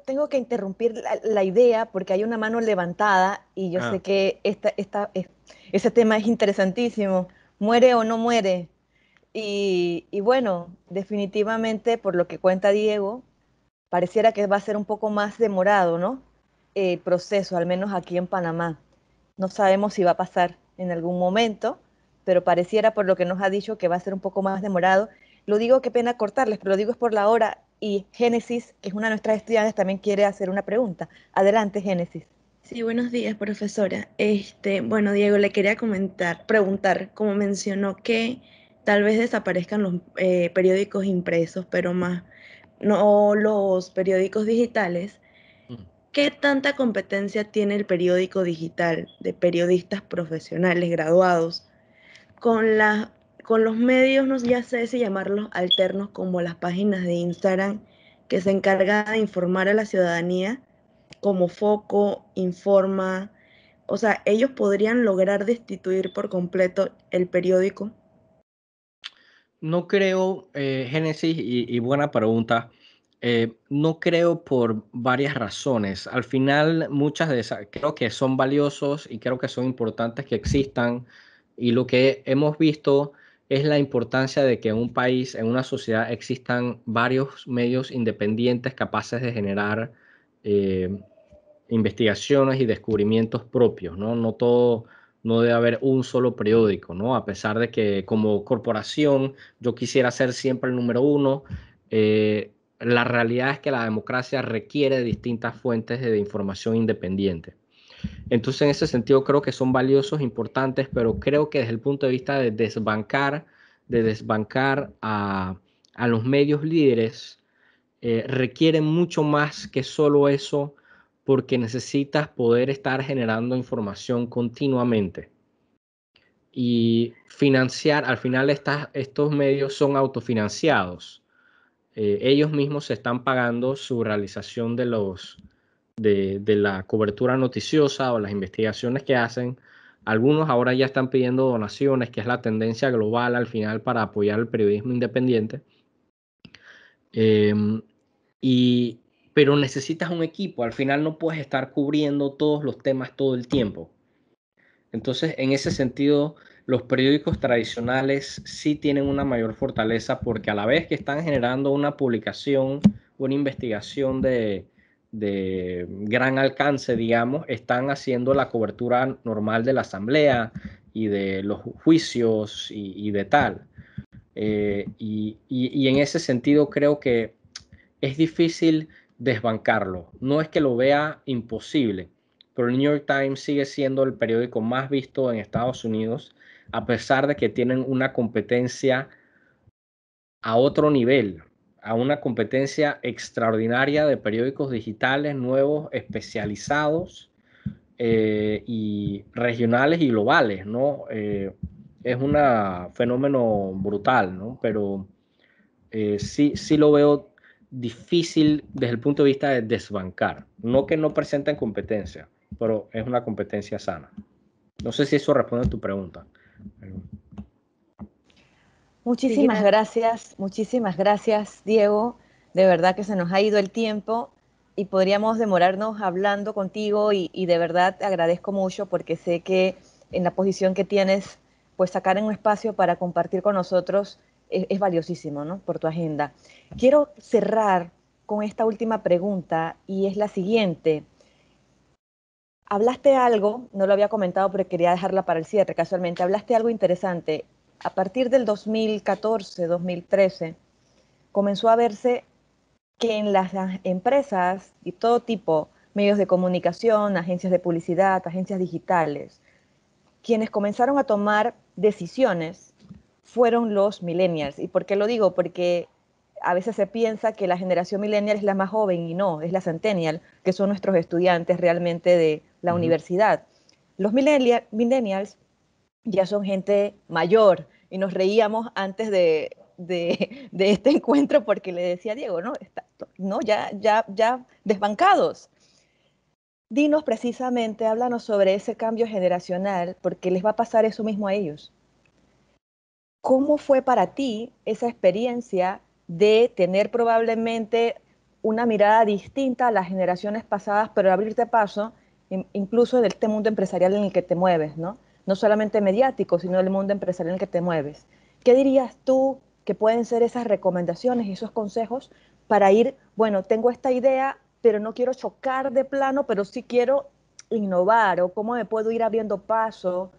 tengo que interrumpir la idea porque hay una mano levantada y yo sé que ese tema es interesantísimo. ¿Muere o no muere? Y bueno, definitivamente por lo que cuenta Diego, pareciera que va a ser un poco más demorado, ¿no? El proceso, al menos aquí en Panamá. No sabemos si va a pasar en algún momento, pero pareciera por lo que nos ha dicho que va a ser un poco más demorado. Lo digo, qué pena cortarles, pero lo digo es por la hora. Y Génesis, que es una de nuestras estudiantes, también quiere hacer una pregunta. Adelante, Génesis.
Sí, buenos días, profesora. Bueno, Diego, le quería preguntar, como mencionó que tal vez desaparezcan los periódicos impresos, pero más no los periódicos digitales. ¿Qué tanta competencia tiene el periódico digital de periodistas profesionales graduados con los medios, no ya sé si llamarlos alternos, como las páginas de Instagram que se encargan de informar a la ciudadanía, como Foco, Informa? O sea, ellos podrían lograr destituir por completo el periódico.
no creo, Génesis, y buena pregunta. No creo por varias razones. Al final, muchas de esas creo que son valiosos y creo que son importantes que existan. Y lo que hemos visto es la importancia de que en un país, en una sociedad, existan varios medios independientes capaces de generar eh, investigaciones y descubrimientos propios, ¿no? No todo, no debe haber un solo periódico, ¿no? A pesar de que como corporación yo quisiera ser siempre el número uno, la realidad es que la democracia requiere distintas fuentes de información independiente. Entonces, en ese sentido, creo que son valiosos, importantes, pero creo que desde el punto de vista de desbancar a los medios líderes, requiere mucho más que solo eso, porque necesitas poder estar generando información continuamente. Y financiar, al final estos medios son autofinanciados. Ellos mismos se están pagando su realización de la cobertura noticiosa o las investigaciones que hacen. Algunos ahora ya están pidiendo donaciones, que es la tendencia global al final para apoyar el periodismo independiente. Y, pero necesitas un equipo, al final no puedes estar cubriendo todos los temas todo el tiempo. Entonces, en ese sentido, los periódicos tradicionales sí tienen una mayor fortaleza porque a la vez que están generando una publicación, una investigación de gran alcance, digamos, están haciendo la cobertura normal de la asamblea y de los juicios y de tal. y en ese sentido creo que es difícil desbancarlo. No es que lo vea imposible, pero el New York Times sigue siendo el periódico más visto en Estados Unidos, a pesar de que tienen una competencia a otro nivel, a una competencia extraordinaria de periódicos digitales nuevos, especializados y regionales y globales, ¿no? Es un fenómeno brutal, ¿no? Pero sí lo veo difícil desde el punto de vista de desbancar. No que no presenten competencia, pero es una competencia sana. No sé si eso responde a tu pregunta.
Muchísimas gracias, Diego. De verdad que se nos ha ido el tiempo y podríamos demorarnos hablando contigo y de verdad te agradezco mucho porque sé que en la posición que tienes, pues sacar un espacio para compartir con nosotros es valiosísimo, ¿no? Por tu agenda. Quiero cerrar con esta última pregunta y es la siguiente. Hablaste algo, no lo había comentado, pero quería dejarla para el cierre, casualmente. Hablaste algo interesante. A partir del 2014, 2013, comenzó a verse que en las empresas y todo tipo, medios de comunicación, agencias de publicidad, agencias digitales, quienes comenzaron a tomar decisiones fueron los millennials. ¿Y por qué lo digo? Porque a veces se piensa que la generación millennial es la más joven y no, es la centennial, que son nuestros estudiantes realmente de la universidad. Los millennials ya son gente mayor y nos reíamos antes de este encuentro porque le decía a Diego, ¿no? No, ya desbancados. Dinos precisamente, háblanos sobre ese cambio generacional porque les va a pasar eso mismo a ellos. ¿Cómo fue para ti esa experiencia de tener probablemente una mirada distinta a las generaciones pasadas, pero abrirte paso incluso en este mundo empresarial en el que te mueves, ¿no? No solamente mediático, sino el mundo empresarial en el que te mueves? ¿Qué dirías tú que pueden ser esas recomendaciones y esos consejos para ir, bueno, tengo esta idea, pero no quiero chocar de plano, pero sí quiero innovar, o cómo me puedo ir abriendo paso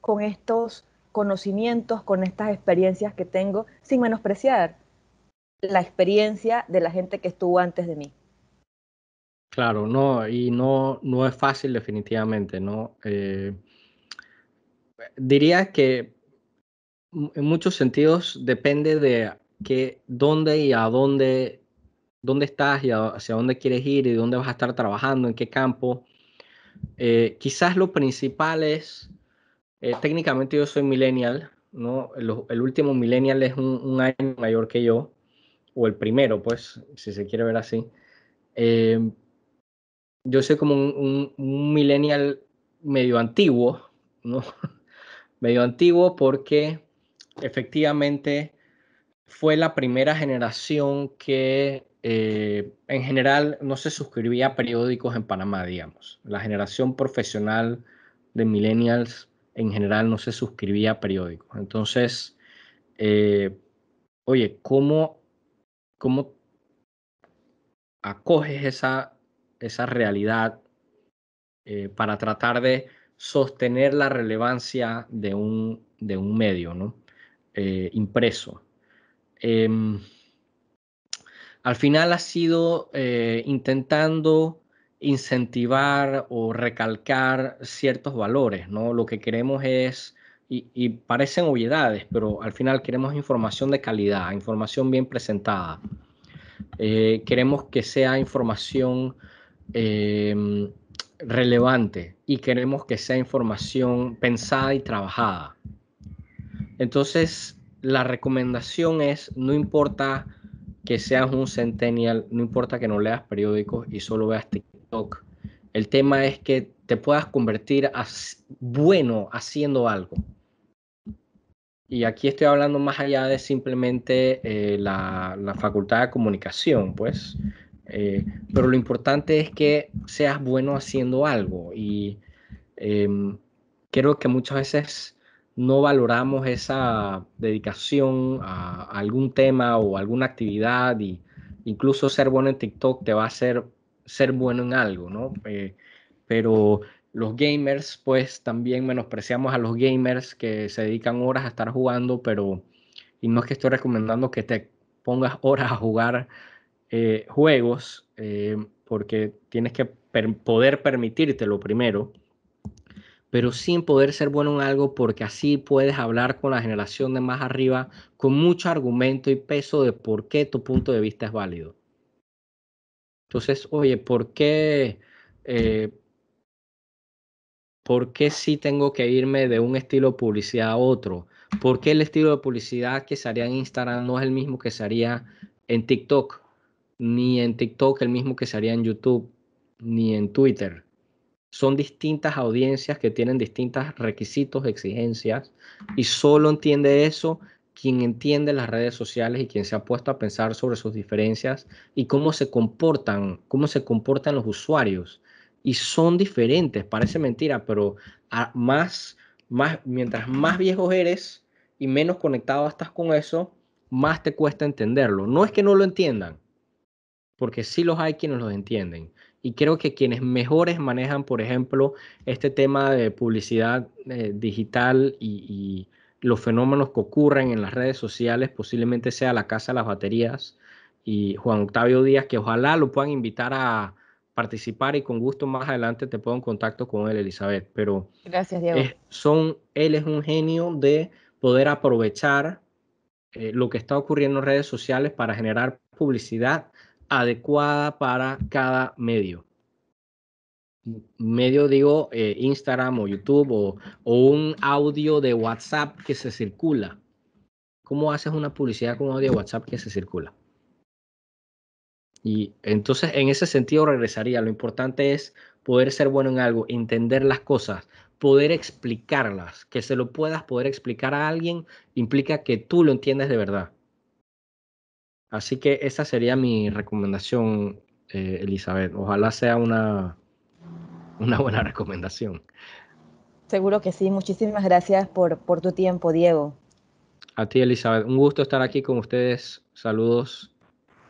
con estos conocimientos, con estas experiencias que tengo, sin menospreciar la experiencia de la gente que estuvo antes de mí?
Claro, no, y no es fácil definitivamente, ¿no? Diría que en muchos sentidos depende de dónde y a dónde estás y hacia dónde quieres ir y dónde vas a estar trabajando, en qué campo. Quizás lo principal es, técnicamente yo soy millennial, ¿no? El último millennial es un año mayor que yo, o el primero, pues, si se quiere ver así. Yo soy como un millennial medio antiguo, ¿no? Medio antiguo porque efectivamente fue la primera generación que en general no se suscribía a periódicos en Panamá, digamos. La generación profesional de millennials en general no se suscribía a periódicos. Entonces, oye, ¿cómo acoges esa realidad para tratar de sostener la relevancia de un medio, ¿no? Impreso? Al final ha sido intentando incentivar o recalcar ciertos valores, ¿no? Lo que queremos es, y parecen obviedades, pero al final queremos información de calidad, información bien presentada. Queremos que sea información relevante y queremos que sea información pensada y trabajada. Entonces, la recomendación es, no importa que seas un centennial, no importa que no leas periódicos y solo veas TikTok, el tema es que te puedas convertir bueno haciendo algo. Y aquí estoy hablando más allá de simplemente la facultad de comunicación, pues. Pero lo importante es que seas bueno haciendo algo. Y creo que muchas veces no valoramos esa dedicación a algún tema o alguna actividad, y incluso ser bueno en TikTok te va a hacer ser bueno en algo, ¿no? Pero los gamers, pues también menospreciamos a los gamers que se dedican horas a estar jugando, pero y no es que estoy recomendando que te pongas horas a jugar juegos, porque tienes que poder permitírtelo primero, pero sin poder ser bueno en algo, porque así puedes hablar con la generación de más arriba con mucho argumento y peso de por qué tu punto de vista es válido. Entonces, oye, ¿por qué sí tengo que irme de un estilo de publicidad a otro? ¿Por qué el estilo de publicidad que se haría en Instagram no es el mismo que se haría en TikTok? Ni en TikTok el mismo que se haría en YouTube, ni en Twitter. Son distintas audiencias que tienen distintos requisitos, exigencias, y solo entiende eso quien entiende las redes sociales y quien se ha puesto a pensar sobre sus diferencias y cómo se comportan los usuarios. Y son diferentes, parece mentira, pero mientras más viejos eres y menos conectado estás con eso, más te cuesta entenderlo. No es que no lo entiendan, porque sí los hay quienes los entienden. Y creo que quienes mejores manejan, por ejemplo, este tema de publicidad digital y los fenómenos que ocurren en las redes sociales, posiblemente sea la Casa de las Baterías y Juan Octavio Díaz, que ojalá lo puedan invitar a participar y con gusto más adelante te pongo en contacto con él, Elizabeth. Pero
Gracias, Diego.
él es un genio de poder aprovechar lo que está ocurriendo en redes sociales para generar publicidad adecuada para cada medio. Medio digo Instagram o YouTube o un audio de WhatsApp que se circula. ¿Cómo haces una publicidad con un audio de WhatsApp que se circula? Y entonces en ese sentido regresaría. Lo importante es poder ser bueno en algo, entender las cosas, poder explicarlas. Que se lo puedas poder explicar a alguien implica que tú lo entiendes de verdad. Así que esa sería mi recomendación, Elizabeth. Ojalá sea una buena recomendación.
Seguro que sí. Muchísimas gracias por tu tiempo, Diego.
A ti, Elizabeth. Un gusto estar aquí con ustedes. Saludos.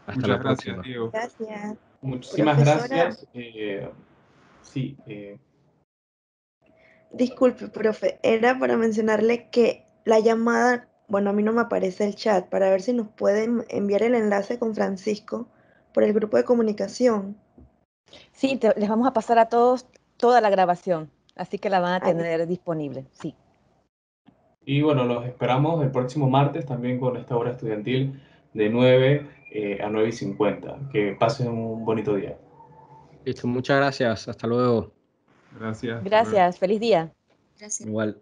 Hasta
Muchas
la
gracias,
próxima.
Diego.
Gracias.
Muchísimas
Profesora,
gracias. Sí,
disculpe, profe, era para mencionarle que la llamada, bueno, a mí no me aparece el chat, para ver si nos pueden enviar el enlace con Francisco por el grupo de comunicación.
Sí, les vamos a pasar a todos toda la grabación, así que la van a
Ah,
tener disponible. Sí.
y bueno, los esperamos el próximo martes también con esta hora estudiantil de 9 a 9:50. Que pasen un bonito día.
Listo, muchas gracias. Hasta luego.
Gracias. Hasta luego.
Gracias. Feliz día.
Gracias.
Igual.